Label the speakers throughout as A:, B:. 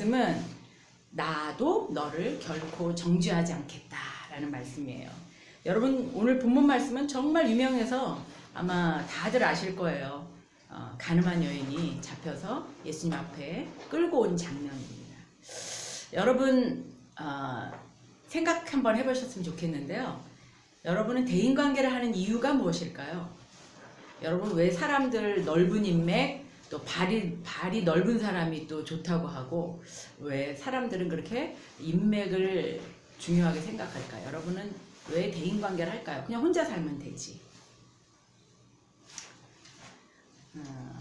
A: 말씀은 나도 너를 결코 정죄하지 않겠다라는 말씀이에요. 여러분 오늘 본문 말씀은 정말 유명해서 아마 다들 아실 거예요. 가늠한 여인이 잡혀서 예수님 앞에 끌고 온 장면입니다. 여러분 생각 한번 해보셨으면 좋겠는데요. 여러분은 대인관계를 하는 이유가 무엇일까요? 여러분 왜 사람들 넓은 인맥 또 발이 넓은 사람이 또 좋다고 하고 왜 사람들은 그렇게 인맥을 중요하게 생각할까요? 여러분은 왜 대인관계를 할까요? 그냥 혼자 살면 되지.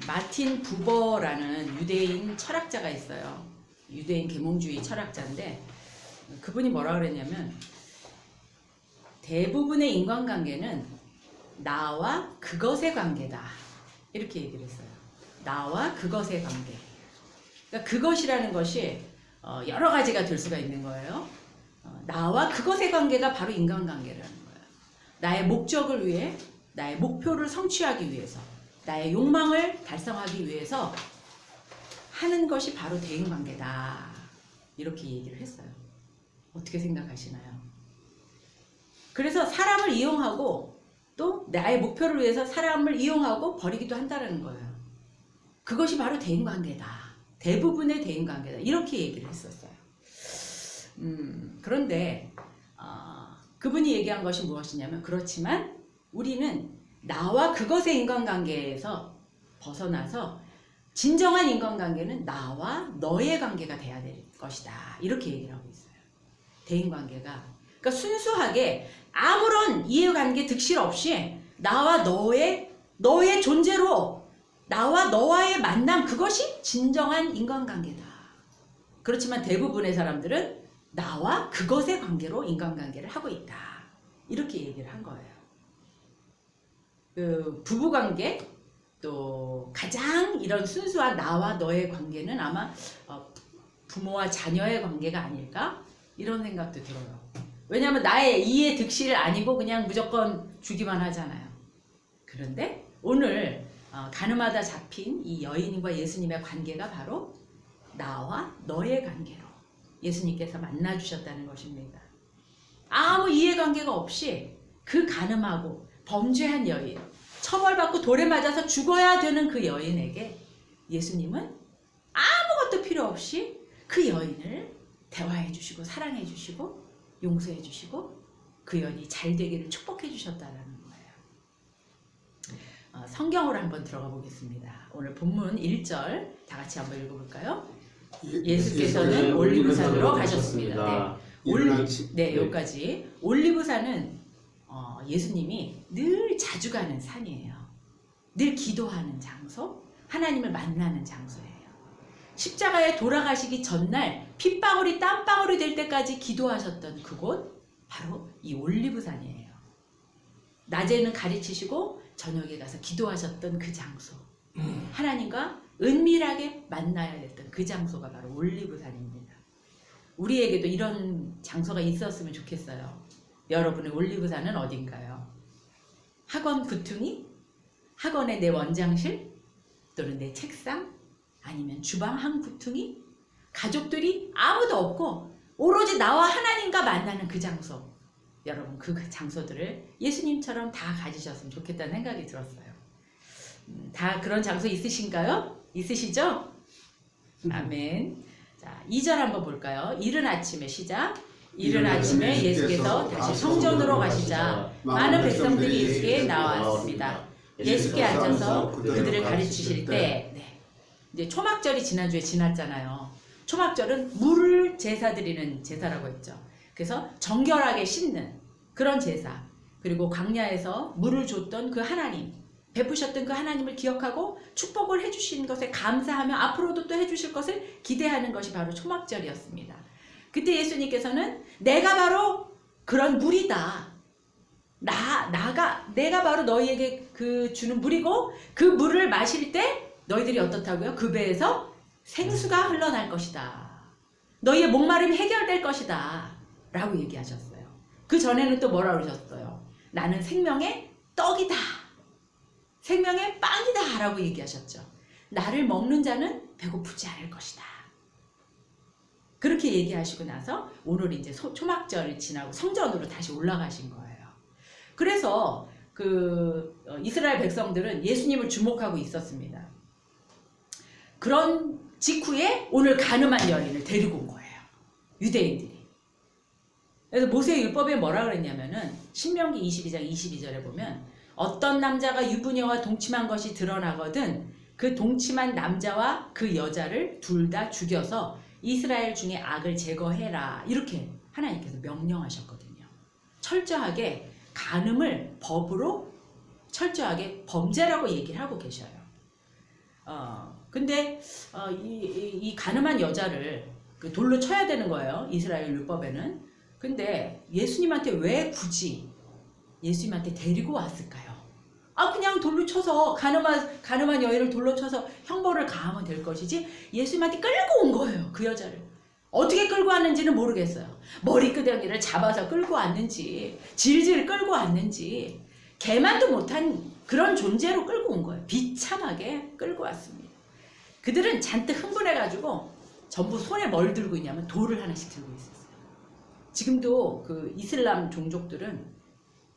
A: 마틴 부버라는 유대인 철학자가 있어요. 유대인 계몽주의 철학자인데 그분이 뭐라 그랬냐면 대부분의 인간관계는 나와 그것의 관계다 이렇게 얘기를 했어요. 나와 그것의 관계. 그러니까 그것이라는 것이 여러 가지가 될 수가 있는 거예요. 나와 그것의 관계가 바로 인간관계라는 거예요. 나의 목적을 위해, 나의 목표를 성취하기 위해서, 나의 욕망을 달성하기 위해서 하는 것이 바로 대인관계다. 이렇게 얘기를 했어요. 어떻게 생각하시나요? 그래서 사람을 이용하고 또 나의 목표를 위해서 사람을 이용하고 버리기도 한다는 거예요. 그것이 바로 대인관계다. 대부분의 대인관계다. 이렇게 얘기를 했었어요. 그런데 그분이 얘기한 것이 무엇이냐면 그렇지만 우리는 나와 그것의 인간관계에서 벗어나서 진정한 인간관계는 나와 너의 관계가 돼야 될 것이다. 이렇게 얘기를 하고 있어요. 대인관계가. 그러니까 순수하게 아무런 이해관계 득실 없이 나와 너의 존재로 나와 너와의 만남 그것이 진정한 인간관계다. 그렇지만 대부분의 사람들은 나와 그것의 관계로 인간관계를 하고 있다. 이렇게 얘기를 한 거예요. 그 부부관계 또 가장 이런 순수한 나와 너의 관계는 아마 부모와 자녀의 관계가 아닐까? 이런 생각도 들어요. 왜냐하면 나의 이해 득실 아니고 그냥 무조건 주기만 하잖아요. 그런데 오늘 가늠하다 잡힌 이 여인과 예수님의 관계가 바로 나와 너의 관계로 예수님께서 만나주셨다는 것입니다. 아무 이해관계가 없이 그 가늠하고 범죄한 여인, 처벌받고 돌에 맞아서 죽어야 되는 그 여인에게 예수님은 아무것도 필요 없이 그 여인을 대화해 주시고 사랑해 주시고 용서해 주시고 그 여인이 잘 되기를 축복해 주셨다는 거예요. 성경으로 한번 들어가 보겠습니다. 오늘 본문 1절 다 같이 한번 읽어볼까요? 예수께서는 올리브산으로 가셨습니다. 여기까지. 올리브산은 예수님이 늘 자주 가는 산이에요. 늘 기도하는 장소, 하나님을 만나는 장소예요. 십자가에 돌아가시기 전날 핏방울이 땀방울이 될 때까지 기도하셨던 그곳 바로 이 올리브산이에요. 낮에는 가르치시고 저녁에 가서 기도하셨던 그 장소, 하나님과 은밀하게 만나야 됐던 그 장소가 바로 올리브산입니다. 우리에게도 이런 장소가 있었으면 좋겠어요. 여러분의 올리브산은 어딘가요? 학원 구퉁이? 학원의 내 원장실? 또는 내 책상? 아니면 주방 한 구퉁이? 가족들이 아무도 없고 오로지 나와 하나님과 만나는 그 장소. 여러분 그 장소들을 예수님처럼 다 가지셨으면 좋겠다는 생각이 들었어요. 다 그런 장소 있으신가요? 있으시죠? 아멘. 자, 2절 한번 볼까요? 이른 아침에 시작. 이른 아침에 예수께서 다시 성전으로 가시자 많은 백성들이 예수께 나왔습니다. 예수께 앉아서 그들을 가르치실 때 이제 초막절이 지난주에 지났잖아요. 초막절은 물을 제사 드리는 제사라고 했죠. 그래서 정결하게 씻는 그런 제사, 그리고 광야에서 물을 줬던 그 하나님, 베푸셨던 그 하나님을 기억하고 축복을 해주신 것에 감사하며 앞으로도 또 해주실 것을 기대하는 것이 바로 초막절이었습니다. 그때 예수님께서는 내가 바로 그런 물이다. 내가 바로 너희에게 그 주는 물이고 그 물을 마실 때 너희들이 어떻다고요? 그 배에서 생수가 흘러날 것이다. 너희의 목마름이 해결될 것이다. 라고 얘기하셨어요. 그 전에는 또 뭐라고 그러셨어요? 나는 생명의 떡이다. 생명의 빵이다. 라고 얘기하셨죠. 나를 먹는 자는 배고프지 않을 것이다. 그렇게 얘기하시고 나서 오늘 이제 초막절 지나고 성전으로 다시 올라가신 거예요. 그래서 이스라엘 백성들은 예수님을 주목하고 있었습니다. 그런 직후에 오늘 가늠한 여인을 데리고 온 거예요. 유대인들이. 그래서 모세의 율법에 뭐라 그랬냐면은 신명기 22장 22절에 보면 어떤 남자가 유부녀와 동침한 것이 드러나거든 그 동침한 남자와 그 여자를 둘 다 죽여서 이스라엘 중에 악을 제거해라. 이렇게 하나님께서 명령하셨거든요. 철저하게 간음을 법으로 철저하게 범죄라고 얘기를 하고 계셔요. 근데 이 간음한 여자를 돌로 쳐야 되는 거예요. 이스라엘 율법에는. 근데 예수님한테 왜 굳이 예수님한테 데리고 왔을까요? 그냥 돌로 쳐서 간음한 여인을 돌로 쳐서 형벌을 가하면 될 것이지 예수님한테 끌고 온 거예요. 그 여자를. 어떻게 끌고 왔는지는 모르겠어요. 머리끄댕이를 잡아서 끌고 왔는지 질질 끌고 왔는지 개만도 못한 그런 존재로 끌고 온 거예요. 비참하게 끌고 왔습니다. 그들은 잔뜩 흥분해가지고 전부 손에 뭘 들고 있냐면 돌을 하나씩 들고 있었어요. 지금도 그 이슬람 종족들은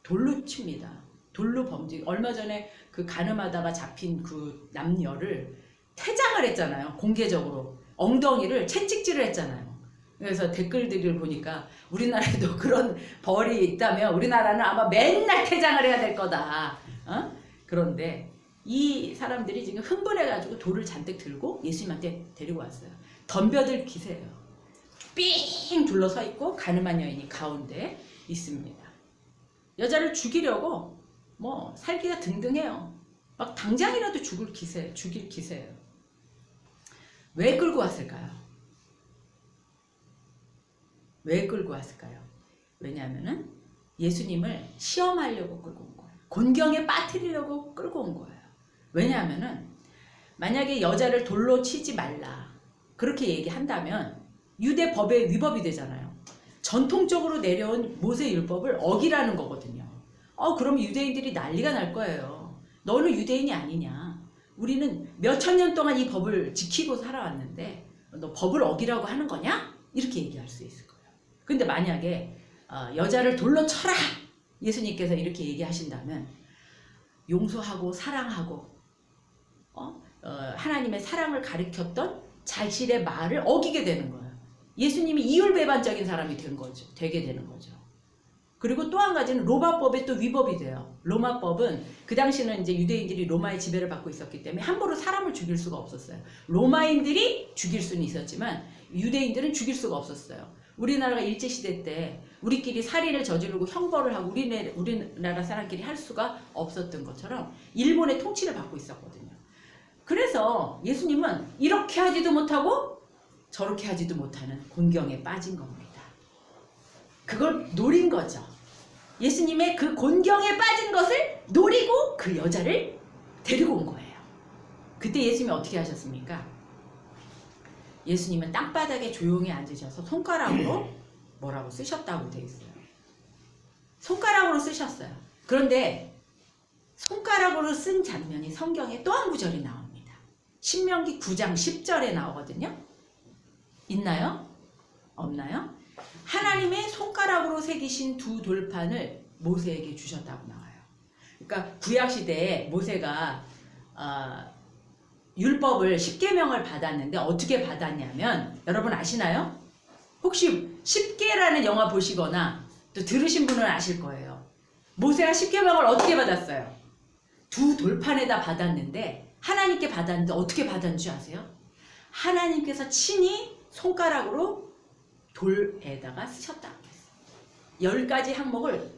A: 돌로 칩니다. 돌로 범죄. 얼마 전에 그 간음하다가 잡힌 그 남녀를 퇴장을 했잖아요. 공개적으로. 엉덩이를 채찍질을 했잖아요. 그래서 댓글들을 보니까 우리나라에도 그런 벌이 있다면 우리나라는 아마 맨날 퇴장을 해야 될 거다. 그런데 이 사람들이 지금 흥분해가지고 돌을 잔뜩 들고 예수님한테 데리고 왔어요. 덤벼들 기세예요. 삥 둘러서 있고 간음한 여인이 가운데 있습니다. 여자를 죽이려고 뭐 살기가 등등해요. 막 당장이라도 죽일 기세예요. 왜 끌고 왔을까요? 왜 끌고 왔을까요? 왜냐하면은 예수님을 시험하려고 끌고 온 거예요. 곤경에 빠뜨리려고 끌고 온 거예요. 왜냐하면은 만약에 여자를 돌로 치지 말라 그렇게 얘기한다면 유대 법의 위법이 되잖아요. 전통적으로 내려온 모세 율법을 어기라는 거거든요. 그럼 유대인들이 난리가 날 거예요. 너는 유대인이 아니냐. 우리는 몇천 년 동안 이 법을 지키고 살아왔는데 너 법을 어기라고 하는 거냐? 이렇게 얘기할 수 있을 거예요. 근데 만약에 여자를 돌로 쳐라! 예수님께서 이렇게 얘기하신다면 용서하고 사랑하고 하나님의 사랑을 가리켰던 자신의 말을 어기게 되는 거예요. 예수님이 이율배반적인 사람이 되게 되는 거죠. 그리고 또 한 가지는 로마법에 또 위법이 돼요. 로마법은 그 당시는 이제 유대인들이 로마의 지배를 받고 있었기 때문에 함부로 사람을 죽일 수가 없었어요. 로마인들이 죽일 수는 있었지만 유대인들은 죽일 수가 없었어요. 우리나라가 일제시대 때 우리끼리 살인을 저지르고 형벌을 하고 우리나라 사람끼리 할 수가 없었던 것처럼 일본의 통치를 받고 있었거든요. 그래서 예수님은 이렇게 하지도 못하고 저렇게 하지도 못하는 곤경에 빠진 겁니다. 그걸 노린 거죠. 예수님의 그 곤경에 빠진 것을 노리고 그 여자를 데리고 온 거예요. 그때 예수님이 어떻게 하셨습니까? 예수님은 땅바닥에 조용히 앉으셔서 손가락으로 뭐라고 쓰셨다고 돼 있어요. 손가락으로 쓰셨어요. 그런데 손가락으로 쓴 장면이 성경에 또 한 구절이 나옵니다. 신명기 9장 10절에 나오거든요. 있나요? 없나요? 하나님의 손가락으로 새기신 두 돌판을 모세에게 주셨다고 나와요. 그러니까 구약시대에 모세가 율법을 10계명을 받았는데 어떻게 받았냐면 여러분 아시나요? 혹시 10계라는 영화 보시거나 또 들으신 분은 아실 거예요. 모세가 10계명을 어떻게 받았어요? 두 돌판에다 받았는데 하나님께 받았는데 어떻게 받았는 줄 아세요? 하나님께서 친히 손가락으로 돌에다가 쓰셨다고 했어요. 10가지 항목을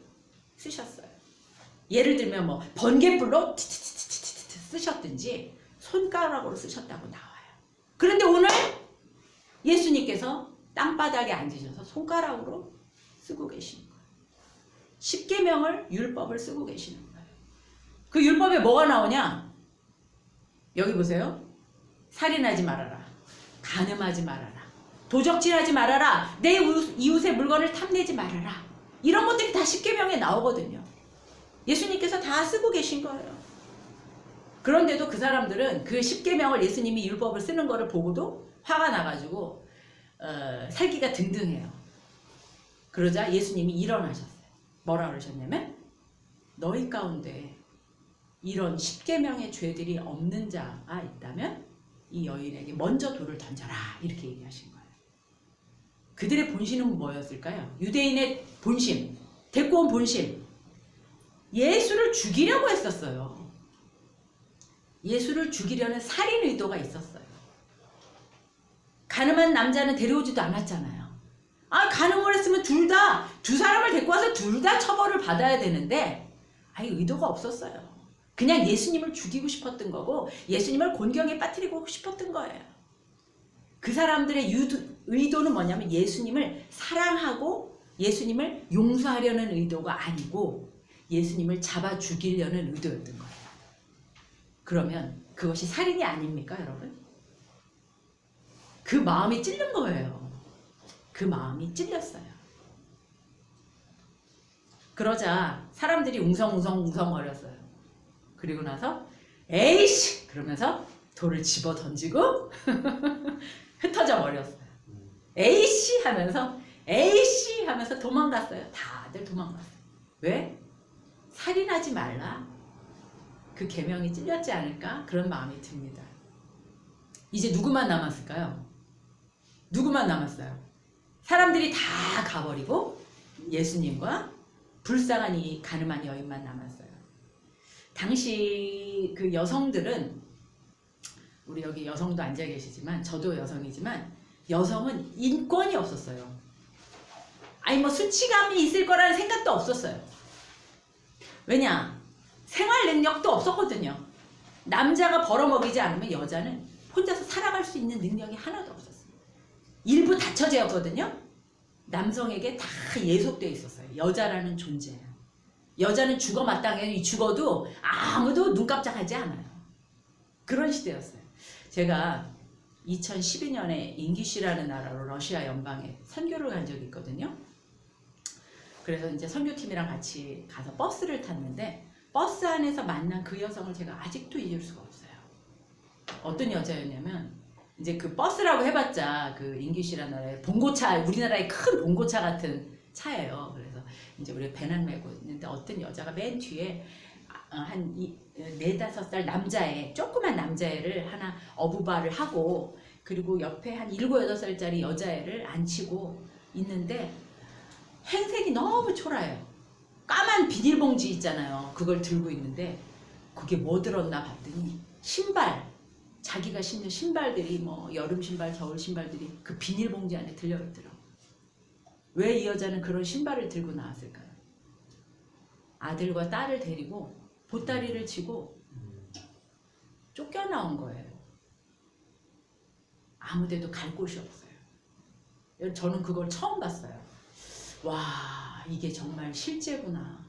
A: 쓰셨어요. 예를 들면 뭐 번갯불로 쓰셨든지 손가락으로 쓰셨다고 나와요. 그런데 오늘 예수님께서 땅바닥에 앉으셔서 손가락으로 쓰고 계시는 거예요. 10계명을 율법을 쓰고 계시는 거예요. 그 율법에 뭐가 나오냐? 여기 보세요. 살인하지 말아라. 간음하지 말아라. 도적질하지 말아라. 내 이웃의 물건을 탐내지 말아라. 이런 것들이 다 10계명에 나오거든요. 예수님께서 다 쓰고 계신 거예요. 그런데도 그 사람들은 그 10계명을 예수님이 율법을 쓰는 거를 보고도 화가 나가지고 살기가 등등해요. 그러자 예수님이 일어나셨어요. 뭐라 그러셨냐면 너희 가운데 이런 10계명의 죄들이 없는 자가 있다면 이 여인에게 먼저 돌을 던져라 이렇게 얘기하신 거예요. 그들의 본심은 뭐였을까요? 유대인의 본심, 데리고 온 본심, 예수를 죽이려고 했었어요. 예수를 죽이려는 살인 의도가 있었어요. 가늠한 남자는 데려오지도 않았잖아요. 가늠을 했으면 두 사람을 데리고 와서 둘 다 처벌을 받아야 되는데 의도가 없었어요. 그냥 예수님을 죽이고 싶었던 거고 예수님을 곤경에 빠뜨리고 싶었던 거예요. 그 사람들의 의도는 뭐냐면 예수님을 사랑하고 예수님을 용서하려는 의도가 아니고 예수님을 잡아 죽이려는 의도였던 거예요. 그러면 그것이 살인이 아닙니까, 여러분? 그 마음이 찔린 거예요. 그 마음이 찔렸어요. 그러자 사람들이 웅성거렸어요. 그리고 나서 에이씨! 그러면서 돌을 집어 던지고 흩어져 버렸어요. 에이씨! 하면서 에이씨! 하면서 도망갔어요. 다들 도망갔어요. 왜? 살인하지 말라. 그 계명이 찔렸지 않을까? 그런 마음이 듭니다. 이제 누구만 남았을까요? 누구만 남았어요? 사람들이 다 가버리고 예수님과 불쌍한 이 가늠한 여인만 남았어요. 당시 그 여성들은, 우리 여기 여성도 앉아 계시지만 저도 여성이지만 여성은 인권이 없었어요. 수치감이 있을 거라는 생각도 없었어요. 왜냐? 생활 능력도 없었거든요. 남자가 벌어먹이지 않으면 여자는 혼자서 살아갈 수 있는 능력이 하나도 없었어요. 일부 다처제였거든요. 남성에게 다 예속되어 있었어요. 여자라는 존재. 여자는 죽어 마땅해. 죽어도 아무도 눈 깜짝하지 않아요. 그런 시대였어요. 제가 2012년에 인기시라는 나라로 러시아 연방에 선교를 간 적이 있거든요. 그래서 이제 선교팀이랑 같이 가서 버스를 탔는데 버스 안에서 만난 그 여성을 제가 아직도 잊을 수가 없어요. 어떤 여자였냐면 이제 그 버스라고 해봤자 그 인기시라는 나라의 봉고차, 우리나라의 큰 봉고차 같은 차예요. 그래서 이제 우리 배낭 메고 있는데 어떤 여자가 맨 뒤에 한 4-5살 남자애, 조그만 남자애를 하나 어부바를 하고 그리고 옆에 한 7-8살짜리 여자애를 앉히고 있는데 행색이 너무 초라해요. 까만 비닐봉지 있잖아요. 그걸 들고 있는데 그게 뭐 들었나 봤더니 신발, 자기가 신는 신발들이 뭐 여름 신발, 겨울 신발들이 그 비닐봉지 안에 들려있더라고요. 왜 이 여자는 그런 신발을 들고 나왔을까요? 아들과 딸을 데리고 보따리를 치고 쫓겨나온 거예요. 아무데도 갈 곳이 없어요. 저는 그걸 처음 봤어요. 와, 이게 정말 실제구나.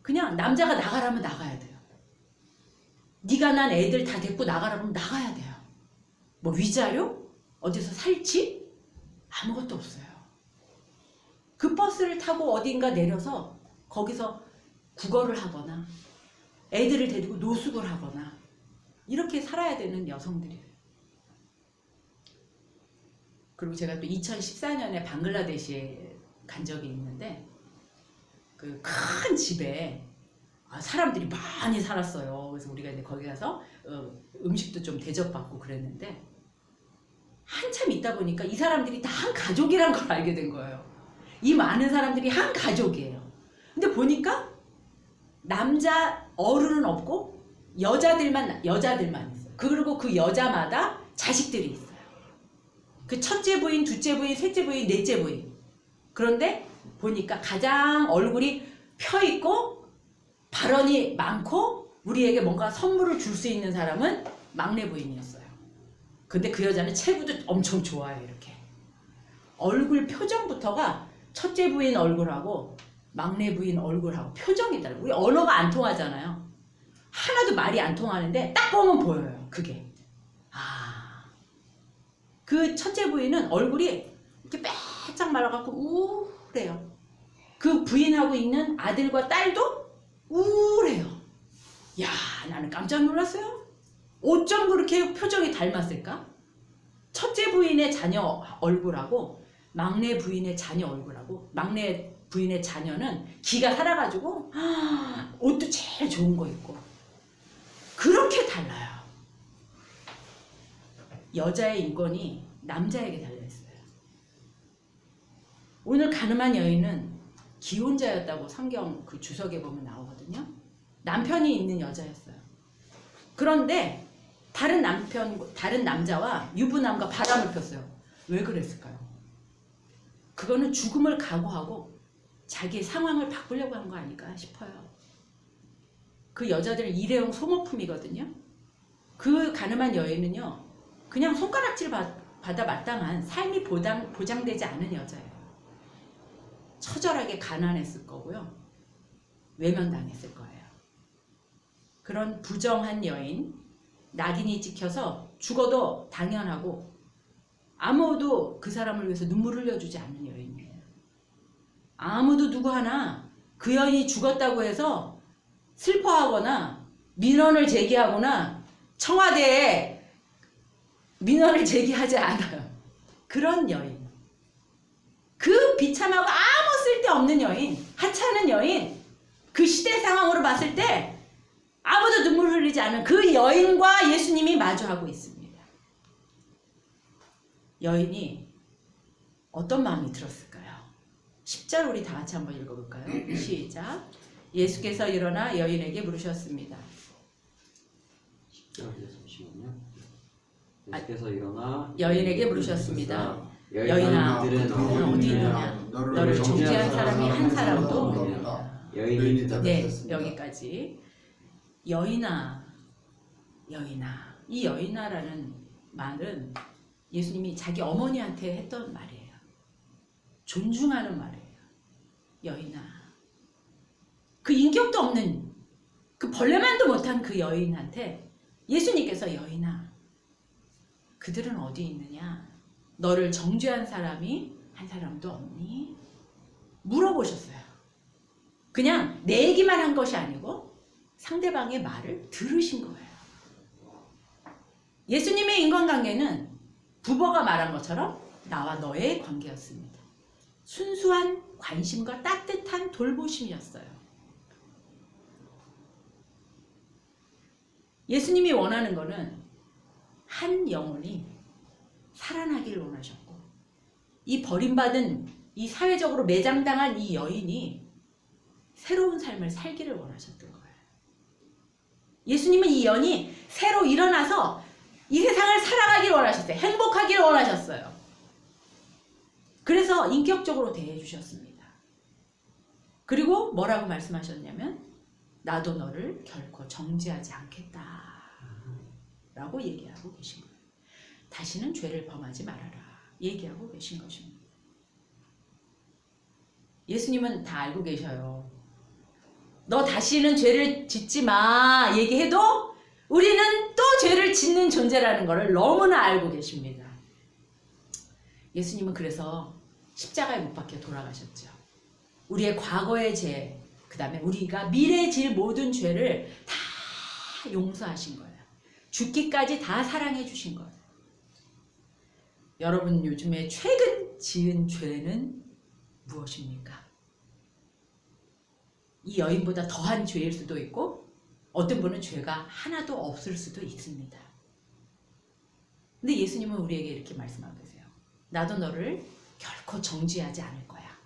A: 그냥 남자가 나가라면 나가야 돼요. 네가 난 애들 다 데리고 나가라면 나가야 돼요. 뭐 위자료? 어디서 살지? 아무것도 없어요. 그 버스를 타고 어딘가 내려서 거기서 국어를 하거나 애들을 데리고 노숙을 하거나 이렇게 살아야 되는 여성들이에요. 그리고 제가 또 2014년에 방글라데시에 간 적이 있는데 그 큰 집에 사람들이 많이 살았어요. 그래서 우리가 이제 거기 가서 음식도 좀 대접받고 그랬는데 한참 있다 보니까 이 사람들이 다 한 가족이란 걸 알게 된 거예요. 이 많은 사람들이 한 가족이에요. 근데 보니까 남자 어른은 없고 여자들만 있어요. 그리고 그 여자마다 자식들이 있어요. 그 첫째 부인, 둘째 부인, 셋째 부인, 넷째 부인. 그런데 보니까 가장 얼굴이 펴있고 발언이 많고 우리에게 뭔가 선물을 줄 수 있는 사람은 막내 부인이었어요. 근데 그 여자는 체구도 엄청 좋아요. 이렇게 얼굴 표정부터가 첫째 부인 얼굴하고 막내 부인 얼굴하고 표정이 달라요. 우리 언어가 안 통하잖아요. 하나도 말이 안 통하는데 딱 보면 보여요. 그게 그 첫째 부인은 얼굴이 이렇게 빼짝 말라갖고 우울해요. 그 부인하고 있는 아들과 딸도 우울해요. 야, 나는 깜짝 놀랐어요. 어쩜 그렇게 표정이 닮았을까? 첫째 부인의 자녀 얼굴하고 막내 부인의 자녀 얼굴하고, 막내 부인의 자녀는 기가 살아가지고 옷도 제일 좋은 거 입고 그렇게 달라요. 여자의 인권이 남자에게 달려있어요. 오늘 가늠한 여인은 기혼자였다고 성경 그 주석에 보면 나오거든요. 남편이 있는 여자였어요. 그런데 다른 남자와 유부남과 바람을 폈어요. 왜 그랬을까요? 그거는 죽음을 각오하고 자기의 상황을 바꾸려고 한 거 아닐까 싶어요. 그 여자들은 일회용 소모품이거든요. 그 가늠한 여인은요, 그냥 손가락질 받아 마땅한 삶이 보장되지 않은 여자예요. 처절하게 가난했을 거고요. 외면당했을 거예요. 그런 부정한 여인, 낙인이 찍혀서 죽어도 당연하고 아무도 그 사람을 위해서 눈물 흘려주지 않는 여인이에요. 아무도 누구 하나 그 여인이 죽었다고 해서 슬퍼하거나 민원을 제기하거나 청와대에 민원을 제기하지 않아요. 그런 여인. 그 비참하고 아무 쓸데없는 여인, 하찮은 여인, 그 시대 상황으로 봤을 때 아무도 눈물 흘리지 않은 그 여인과 예수님이 마주하고 있습니다. 여인이 어떤 마음이 들었을까요? 10절 우리 다 같이 한번 읽어볼까요? 시작. 예수께서 일어나 여인에게 물으셨습니다.
B: 10절 잠시만요. 예수께서 일어나
A: 여인에게 물으셨습니다.
B: 여인아,
A: 너는 어디 있느냐? 너를 정죄한 사람이 한 사람도 없느냐?
B: 여인이
A: 네, 여기까지. 여인아, 여인아. 이 여인아라는 말은 예수님이 자기 어머니한테 했던 말이에요. 존중하는 말이에요. 여인아. 그 인격도 없는, 그 벌레만도 못한 그 여인한테 예수님께서 여인아, 그들은 어디 있느냐? 너를 정죄한 사람이 한 사람도 없니? 물어보셨어요. 그냥 내 얘기만 한 것이 아니고 상대방의 말을 들으신 거예요. 예수님의 인간관계는 부모가 말한 것처럼 나와 너의 관계였습니다. 순수한 관심과 따뜻한 돌보심이었어요. 예수님이 원하는 것은 한 영혼이 살아나기를 원하셨고, 이 버림받은, 이 사회적으로 매장당한 이 여인이 새로운 삶을 살기를 원하셨던 거예요. 예수님은 이 여인이 새로 일어나서 이 세상을 살아가기를 원하셨어요. 행복하기를 원하셨어요. 그래서 인격적으로 대해주셨습니다. 그리고 뭐라고 말씀하셨냐면, 나도 너를 결코 정죄하지 않겠다 라고 얘기하고 계신 거예요. 다시는 죄를 범하지 말아라 얘기하고 계신 것입니다. 예수님은 다 알고 계셔요. 너 다시는 죄를 짓지 마 얘기해도 우리는 또 죄를 짓는 존재라는 것을 너무나 알고 계십니다. 예수님은 그래서 십자가에 못 박혀 돌아가셨죠. 우리의 과거의 죄, 그 다음에 우리가 미래에 질 모든 죄를 다 용서하신 거예요. 죽기까지 다 사랑해 주신 거예요. 여러분 요즘에 최근 지은 죄는 무엇입니까? 이 여인보다 더한 죄일 수도 있고 어떤 분은 죄가 하나도 없을 수도 있습니다. 근데 예수님은 우리에게 이렇게 말씀하고 계세요. 나도 너를 결코 정죄하지 않을 거야.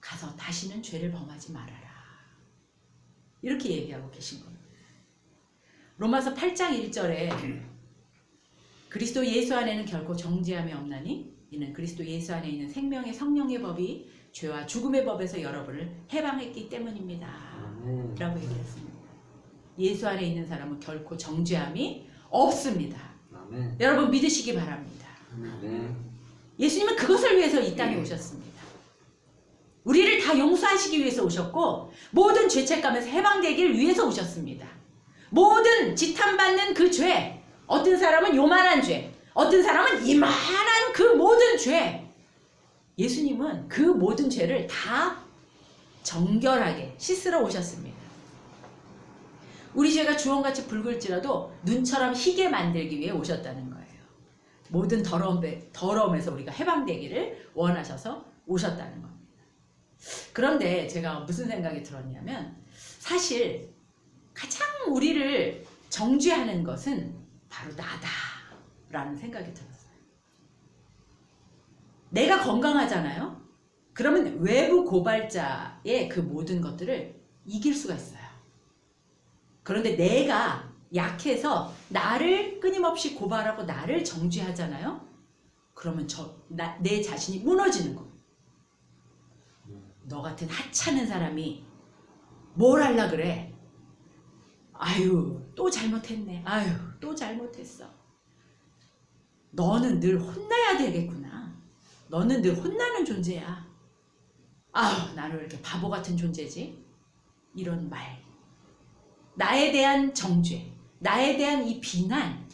A: 가서 다시는 죄를 범하지 말아라. 이렇게 얘기하고 계신 겁니다. 로마서 8장 1절에 그리스도 예수 안에는 결코 정죄함이 없나니 이는 그리스도 예수 안에 있는 생명의 성령의 법이 죄와 죽음의 법에서 여러분을 해방했기 때문입니다. 라고 얘기했습니다. 예수 안에 있는 사람은 결코 정죄함이 없습니다.
B: 아멘.
A: 여러분 믿으시기 바랍니다.
B: 아멘.
A: 예수님은 그것을 위해서 이 땅에 오셨습니다. 우리를 다 용서하시기 위해서 오셨고 모든 죄책감에서 해방되기를 위해서 오셨습니다. 모든 지탄받는 그 죄, 어떤 사람은 요만한 죄, 어떤 사람은 이만한 그 모든 죄, 예수님은 그 모든 죄를 다 정결하게 씻으러 오셨습니다. 우리 죄가 주홍같이 붉을지라도 눈처럼 희게 만들기 위해 오셨다는 거예요. 모든 더러움에서 우리가 해방되기를 원하셔서 오셨다는 겁니다. 그런데 제가 무슨 생각이 들었냐면 사실 가장 우리를 정죄하는 것은 바로 나다라는 생각이 들었어요. 내가 건강하잖아요. 그러면 외부 고발자의 그 모든 것들을 이길 수가 있어요. 그런데 내가 약해서 나를 끊임없이 고발하고 나를 정죄하잖아요. 그러면 내 자신이 무너지는 거예요. 너 같은 하찮은 사람이 뭘 하려 그래? 아유, 또 잘못했네. 아유, 또 잘못했어. 너는 늘 혼나야 되겠구나. 너는 늘 혼나는 존재야. 아유, 나는 왜 이렇게 바보 같은 존재지? 이런 말. 나에 대한 정죄, 나에 대한 이 비난,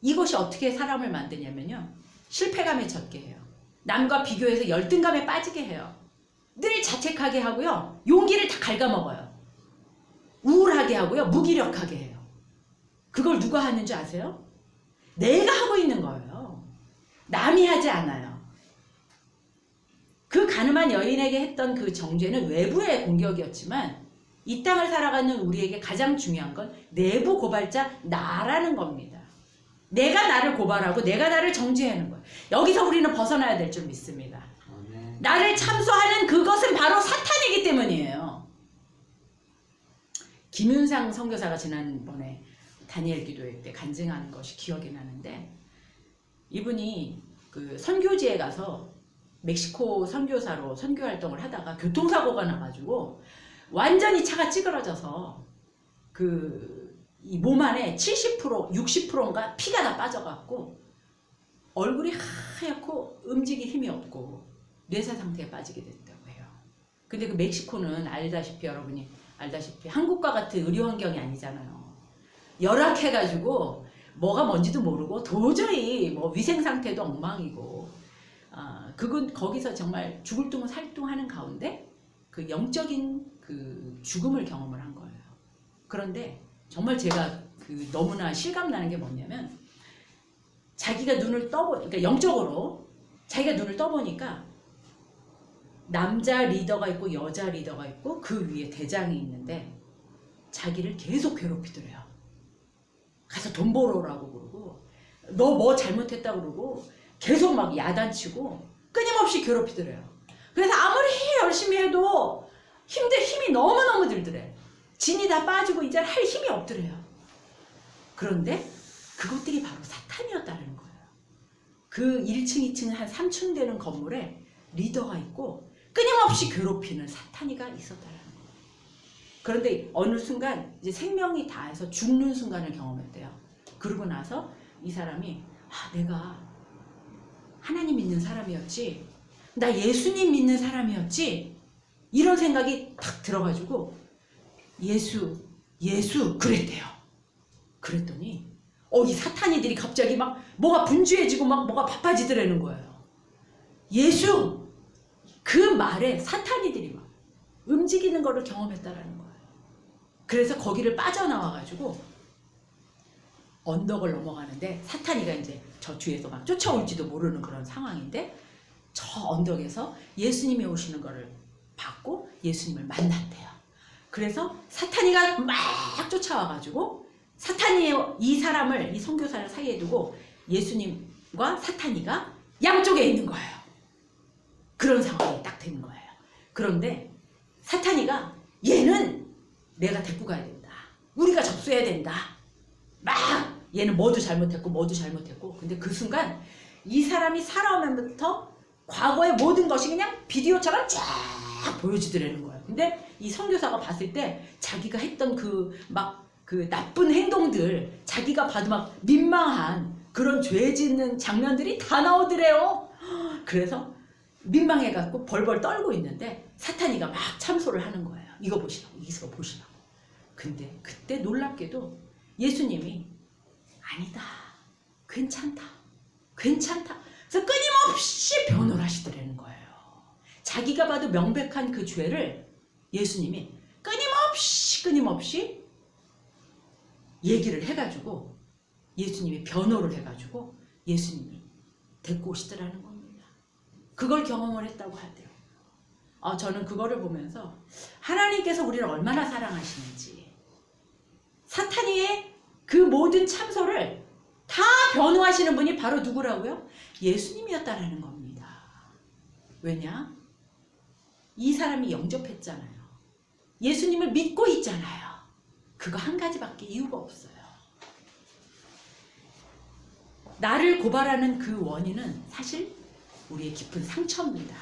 A: 이것이 어떻게 사람을 만드냐면요. 실패감에 젖게 해요. 남과 비교해서 열등감에 빠지게 해요. 늘 자책하게 하고요. 용기를 다 갉아먹어요. 우울하게 하고요. 무기력하게 해요. 그걸 누가 하는 줄 아세요? 내가 하고 있는 거예요. 남이 하지 않아요. 그 가늠한 여인에게 했던 그 정죄는 외부의 공격이었지만 이 땅을 살아가는 우리에게 가장 중요한 건 내부 고발자 나라는 겁니다. 내가 나를 고발하고 내가 나를 정죄하는 거예요. 여기서 우리는 벗어나야 될 줄 믿습니다. 나를 참소하는 그것은 바로 사탄이기 때문이에요. 김윤상 선교사가 지난번에 다니엘 기도회 때 간증하는 것이 기억이 나는데 이분이 그 선교지에 가서 멕시코 선교사로 선교 활동을 하다가 교통사고가 나가지고 완전히 차가 찌그러져서 이 몸 안에 70%, 60%인가 피가 다 빠져갖고 얼굴이 하얗고 움직일 힘이 없고 뇌사 상태에 빠지게 됐다고 해요. 근데 그 멕시코는 여러분이 알다시피 한국과 같은 의료 환경이 아니잖아요. 열악해가지고 뭐가 뭔지도 모르고 도저히 뭐 위생 상태도 엉망이고 그건 거기서 정말 죽을 둥 살 둥 하는 가운데 그 영적인 그 죽음을 경험을 한 거예요. 그런데 정말 제가 너무나 실감나는 게 뭐냐면 자기가 눈을 그러니까 영적으로 자기가 눈을 떠보니까 남자 리더가 있고 여자 리더가 있고 그 위에 대장이 있는데 자기를 계속 괴롭히더래요. 가서 돈 벌어오라고 그러고 너 뭐 잘못했다 그러고 계속 막 야단치고 끊임없이 괴롭히더래요. 그래서 아무리 열심히 해도 힘이 너무너무 들더래. 진이 다 빠지고 이제 할 힘이 없더래요. 그런데 그것들이 바로 사탄이었다는 거예요. 그 1층, 2층 한 3층 되는 건물에 리더가 있고 끊임없이 괴롭히는 사탄이가 있었다는 거예요. 그런데 어느 순간 이제 생명이 다해서 죽는 순간을 경험했대요. 그러고 나서 이 사람이 내가 하나님 믿는 사람이었지, 나 예수님 믿는 사람이었지, 이런 생각이 탁 들어가지고 예수 그랬대요. 그랬더니 이 사탄이들이 갑자기 막 뭐가 분주해지고 막 뭐가 바빠지더라는 거예요. 예수, 그 말에 사탄이들이 막 움직이는 거를 경험했다라는 거예요. 그래서 거기를 빠져나와가지고 언덕을 넘어가는데 사탄이가 이제 저 뒤에서 막 쫓아올지도 모르는 그런 상황인데 저 언덕에서 예수님이 오시는 거를 봤고 예수님을 만났대요. 그래서 사탄이가 막 쫓아와가지고 사탄이 이 선교사를 사이에 두고 예수님과 사탄이가 양쪽에 있는 거예요. 그런 상황이 딱 되는 거예요. 그런데 사탄이가 얘는 내가 데리고 가야 된다. 우리가 접수해야 된다. 막 얘는 뭐도 잘못했고 근데 그 순간 이 사람이 살아오면부터 과거의 모든 것이 그냥 비디오처럼 쫙 보여지더라는 거예요. 근데 이 선교사가 봤을 때 자기가 했던 그 나쁜 행동들, 자기가 봐도 막 민망한 그런 죄 짓는 장면들이 다 나오더래요. 그래서 민망해갖고 벌벌 떨고 있는데 사탄이가 막 참소를 하는 거예요. 이거 보시라고. 근데 그때 놀랍게도 예수님이 아니다. 괜찮다. 그래서 끊임없이 변호를 하시더라는 거예요. 자기가 봐도 명백한 그 죄를 예수님이 끊임없이 얘기를 해가지고 예수님이 변호를 해가지고 예수님이 데리고 오시더라는 겁니다. 그걸 경험을 했다고 하대요. 저는 그거를 보면서 하나님께서 우리를 얼마나 사랑하시는지, 사탄이의 그 모든 참소를 다 변호하시는 분이 바로 누구라고요? 예수님이었다라는 겁니다. 왜냐? 이 사람이 영접했잖아요. 예수님을 믿고 있잖아요. 그거 한 가지밖에 이유가 없어요. 나를 고발하는 그 원인은 사실 우리의 깊은 상처입니다.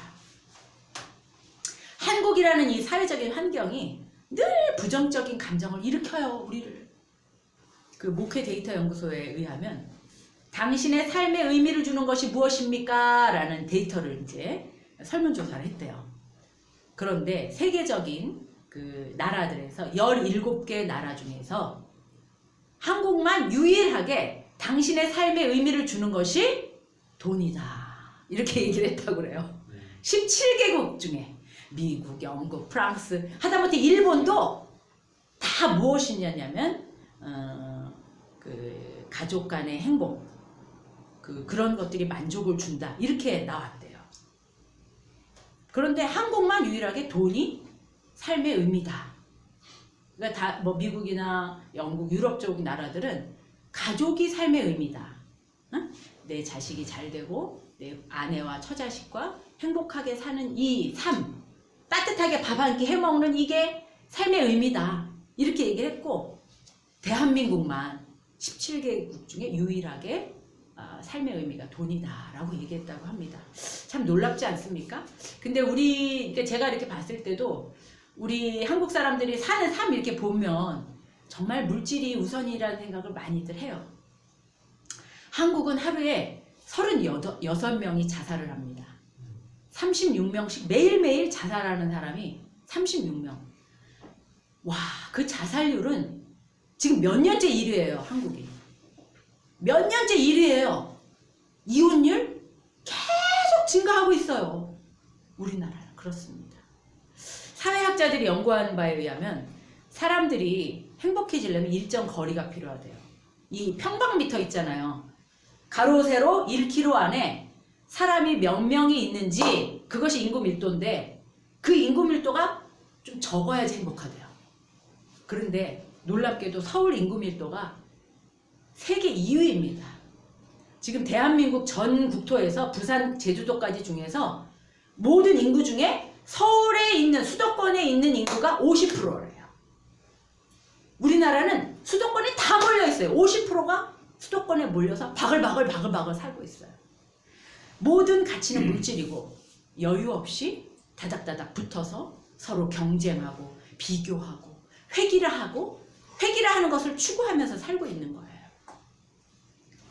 A: 한국이라는 이 사회적인 환경이 늘 부정적인 감정을 일으켜요, 우리를. 그 목회 데이터 연구소에 의하면 당신의 삶에 의미를 주는 것이 무엇입니까? 라는 데이터를 이제 설문조사를 했대요. 그런데 세계적인 그 나라들에서 17개 나라 중에서 한국만 유일하게 당신의 삶에 의미를 주는 것이 돈이다. 이렇게 얘기를 했다고 그래요. 17개국 중에 미국, 영국, 프랑스, 하다못해 일본도 다 무엇이냐면 그 가족 간의 행복, 그런 것들이 만족을 준다. 이렇게 나왔대요. 그런데 한국만 유일하게 돈이 삶의 의미다. 그러니까 다 뭐 미국이나 영국, 유럽 쪽 나라들은 가족이 삶의 의미다. 응? 내 자식이 잘 되고 내 아내와 처자식과 행복하게 사는 이 삶, 따뜻하게 밥 한 끼 해먹는 이게 삶의 의미다. 이렇게 얘기를 했고, 대한민국만 17개국 중에 유일하게 삶의 의미가 돈이다 라고 얘기했다고 합니다. 참 놀랍지 않습니까? 근데 제가 이렇게 봤을 때도 우리 한국 사람들이 사는 삶 이렇게 보면 정말 물질이 우선이라는 생각을 많이들 해요. 한국은 하루에 36명이 자살을 합니다. 36명씩 매일매일 자살하는 사람이 36명. 와, 그 자살률은 지금 몇 년째 1위예요, 한국이. 몇 년째 1위예요. 이혼율 계속 증가하고 있어요. 우리나라는 그렇습니다. 사회학자들이 연구한 바에 의하면 사람들이 행복해지려면 일정 거리가 필요하대요. 이 평방미터 있잖아요. 가로 세로 1km 안에 사람이 몇 명이 있는지 그것이 인구 밀도인데 그 인구 밀도가 좀 적어야지 행복하대요. 그런데 놀랍게도 서울 인구 밀도가 세계 2위입니다. 지금 대한민국 전 국토에서 부산, 제주도까지 중에서 모든 인구 중에 서울에 있는 수도권에 있는 인구가 50%래요. 우리나라는 수도권에 다 몰려 있어요. 50%가 수도권에 몰려서 바글바글 살고 있어요. 모든 가치는 물질이고 여유 없이 다닥다닥 붙어서 서로 경쟁하고 비교하고 획일화하는 것을 추구하면서 살고 있는 거예요.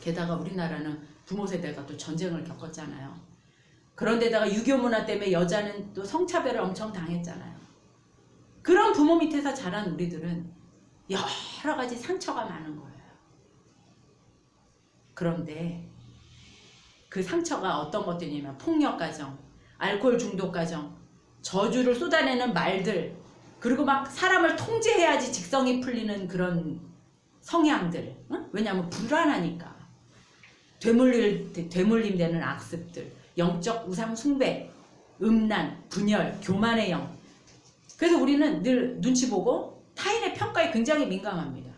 A: 게다가 우리나라는 부모 세대가 또 전쟁을 겪었잖아요. 그런데다가 유교 문화 때문에 여자는 또 성차별을 엄청 당했잖아요. 그런 부모 밑에서 자란 우리들은 여러 가지 상처가 많은 거예요. 그런데 그 상처가 어떤 것들이냐면 폭력 가정, 알코올 중독 가정, 저주를 쏟아내는 말들, 그리고 막 사람을 통제해야지 직성이 풀리는 그런 성향들. 응? 왜냐하면 불안하니까. 되물림 되는 악습들, 영적 우상 숭배, 음란, 분열, 교만의 영. 그래서 우리는 늘 눈치 보고 타인의 평가에 굉장히 민감합니다.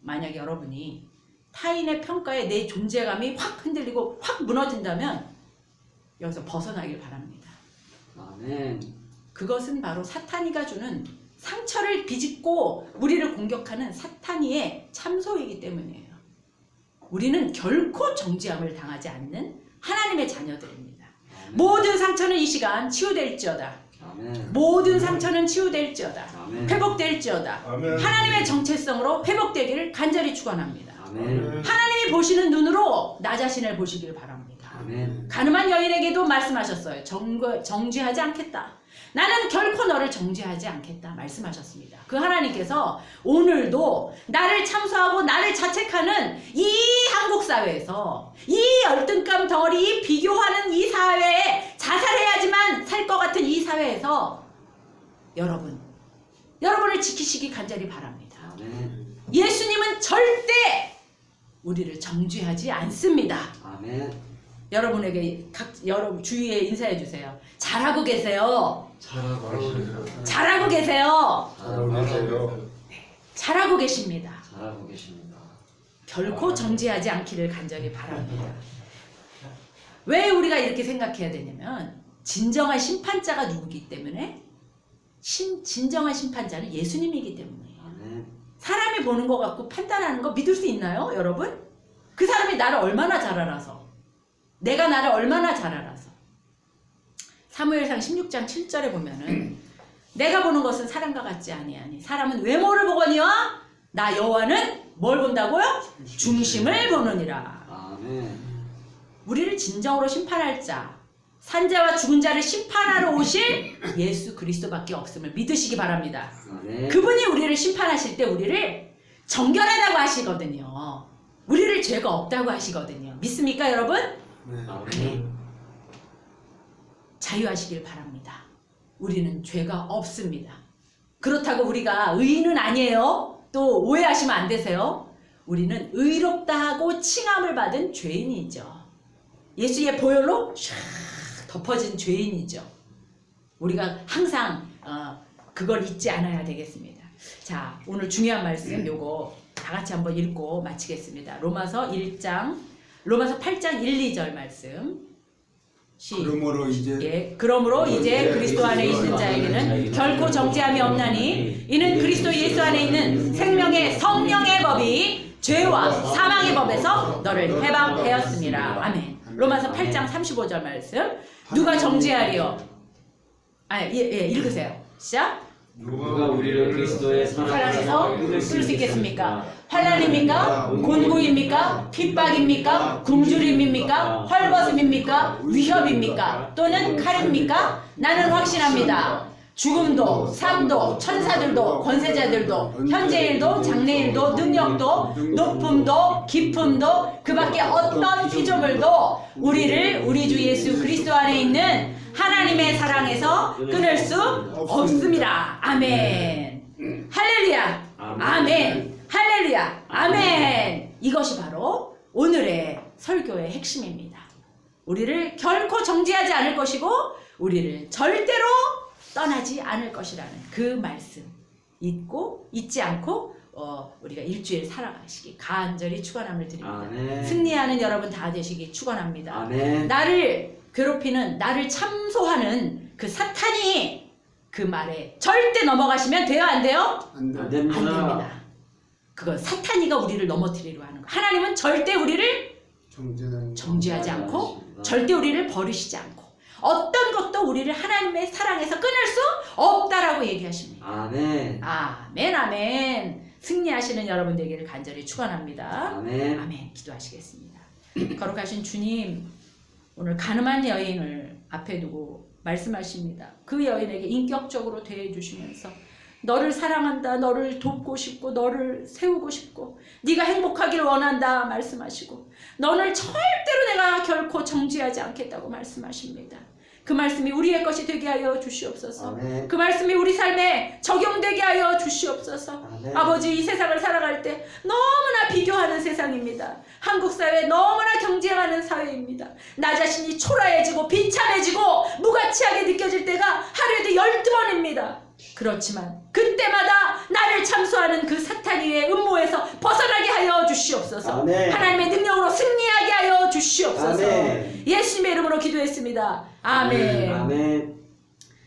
A: 만약 여러분이 타인의 평가에 내 존재감이 확 흔들리고 확 무너진다면 여기서 벗어나길 바랍니다.
B: 아멘.
A: 그것은 바로 사탄이가 주는 상처를 비집고 우리를 공격하는 사탄이의 참소이기 때문이에요. 우리는 결코 정죄함을 당하지 않는 하나님의 자녀들입니다.
B: 아멘.
A: 모든 상처는 이 시간 치유될지어다.
B: 아멘.
A: 모든 상처는 치유될지어다.
B: 아멘.
A: 회복될지어다.
C: 아멘.
A: 하나님의 정체성으로 회복되기를 간절히 축원합니다.
B: 아멘.
A: 하나님이 보시는 눈으로 나 자신을 보시길 바랍니다.
B: 아멘.
A: 가늠한 여인에게도 말씀하셨어요. 정죄하지 않겠다. 나는 결코 너를 정죄하지 않겠다 말씀하셨습니다. 그 하나님께서 오늘도 나를 참소하고 나를 자책하는 이 한국 사회에서 이 열등감 덩어리, 이 비교하는 이 사회에 자살해야지만 살 것 같은 이 사회에서 여러분을 지키시기 간절히 바랍니다.
B: 아멘.
A: 예수님은 절대 우리를 정죄하지 않습니다.
B: 아멘.
A: 여러분에게 여러분 주위에 인사해 주세요. 잘하고 계세요.
B: 잘하고 계십니다.
A: 잘하고 계세요.
B: 잘하고 계세요.
A: 잘하고 계십니다.
B: 잘하고 계십니다.
A: 결코 정죄하지 않기를 간절히 바랍니다. 왜 우리가 이렇게 생각해야 되냐면 진정한 심판자가 누구기 때문에 진정한 심판자는 예수님이기 때문이에요.
B: 아멘.
A: 사람이 보는 것 같고 판단하는 거 믿을 수 있나요, 여러분? 그 사람이 나를 얼마나 잘 알아서, 내가 나를 얼마나 잘 알아서. 사무엘상 16장 7절에 보면은 내가 보는 것은 사람과 같지 아니하니 사람은 외모를 보거니와 나 여호와는 뭘 본다고요? 중심을 보느니라.
B: 아멘.
A: 우리를 진정으로 심판할 자, 산자와 죽은 자를 심판하러 오실 예수 그리스도밖에 없음을 믿으시기 바랍니다.
B: 아멘.
A: 그분이 우리를 심판하실 때 우리를 정결하다고 하시거든요. 우리를 죄가 없다고 하시거든요. 믿습니까, 여러분?
B: 아멘.
A: 자유하시길 바랍니다. 우리는 죄가 없습니다. 그렇다고 우리가 의인은 아니에요. 또 오해하시면 안 되세요. 우리는 의롭다 하고 칭함을 받은 죄인이죠. 예수의 보혈로 샥 덮어진 죄인이죠. 우리가 항상 그걸 잊지 않아야 되겠습니다. 자, 오늘 중요한 말씀 요거 다 같이 한번 읽고 마치겠습니다. 로마서 8장 1, 2절 말씀. 그러므로 이제 그리스도 안에 있는 자에게는 결코 정죄함이 없나니 이는 그리스도 예수 안에 있는 생명의 성령의 법이 죄와 사망의 법에서 너를 해방하였습니다. 아멘. 로마서 8장 35절 말씀. 누가 정죄하리요? 읽으세요. 시작.
B: 누가 우리를 그리스도의
A: 사랑에서 끊을 수 있겠습니까? 환난입니까? 곤고입니까? 핍박입니까? 굶주림입니까? 헐벗음입니까? 위협입니까? 또는 칼입니까? 나는 확신합니다. 죽음도 삶도 천사들도 권세자들도 현재일도 장래일도 능력도 높음도 깊음도 그 밖에 어떤 피조물도 우리를 우리 주 예수 그리스도 안에 있는 하나님의 사랑에서 끊을 수 없습니다. 아멘. 할렐루야. 아멘. 할렐루야. 아멘. 이것이 바로 오늘의 설교의 핵심입니다. 우리를 결코 정죄하지 않을 것이고 우리를 절대로 떠나지 않을 것이라는 그 말씀 잊지 않고 우리가 일주일 살아가시기 간절히 축원함을 드립니다.
B: 아멘.
A: 승리하는 여러분 다 되시기 축원합니다.
B: 아멘.
A: 나를 괴롭히는 나를 참소하는 그 사탄이 그 말에 절대 넘어가시면 돼요, 안 돼요?
B: 안
A: 안
B: 됩니다.
A: 됩니다. 그건 사탄이가 우리를 넘어뜨리려 하는 거예요. 하나님은 절대 우리를 정죄하지 않고 절대 우리를 버리시지 않고 어떤 것도 우리를 하나님의 사랑에서 끊을 수 없다라고 얘기하십니다.
B: 아멘.
A: 아멘, 아멘. 승리하시는 여러분 되기를 간절히 축원합니다.
B: 아멘.
A: 아멘. 기도하시겠습니다. 거룩하신 주님, 오늘 가늠한 여인을 앞에 두고 말씀하십니다. 그 여인에게 인격적으로 대해 주시면서 너를 사랑한다, 너를 돕고 싶고 너를 세우고 싶고 네가 행복하길 원한다 말씀하시고 너를 절대로 내가 결코 정죄하지 않겠다고 말씀하십니다. 그 말씀이 우리의 것이 되게 하여 주시옵소서.
B: 아멘.
A: 그 말씀이 우리 삶에 적용되게 하여 주시옵소서.
B: 아멘.
A: 아버지, 이 세상을 살아갈 때 너무나 비교하는 세상입니다. 한국 사회 너무나 경쟁하는 사회입니다. 나 자신이 초라해지고 비참해지고 무가치하게 느껴질 때가 하루에도 12번입니다. 그렇지만 그때마다 나를 참소하는 그 사탄의 음모에서 벗어나게 하여 주시옵소서.
B: 아멘.
A: 하나님의 능력으로 승리하게 하여 주시옵소서.
B: 아멘.
A: 예수님의 이름으로 기도했습니다. 아멘.
B: 아멘.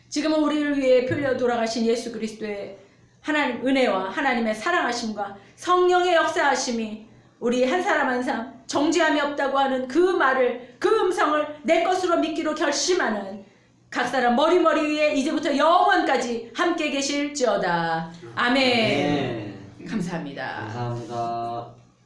A: 지금은 우리를 위해 풀려 돌아가신 예수 그리스도의 하나님 은혜와 하나님의 사랑하심과 성령의 역사하심이 우리 한 사람 한 사람 정죄함이 없다고 하는 그 말을, 그 음성을 내 것으로 믿기로 결심하는 각 사람 머리 위에 이제부터 영원까지 함께 계실지어다. 아멘.
B: 아멘.
A: 감사합니다.
B: 감사합니다.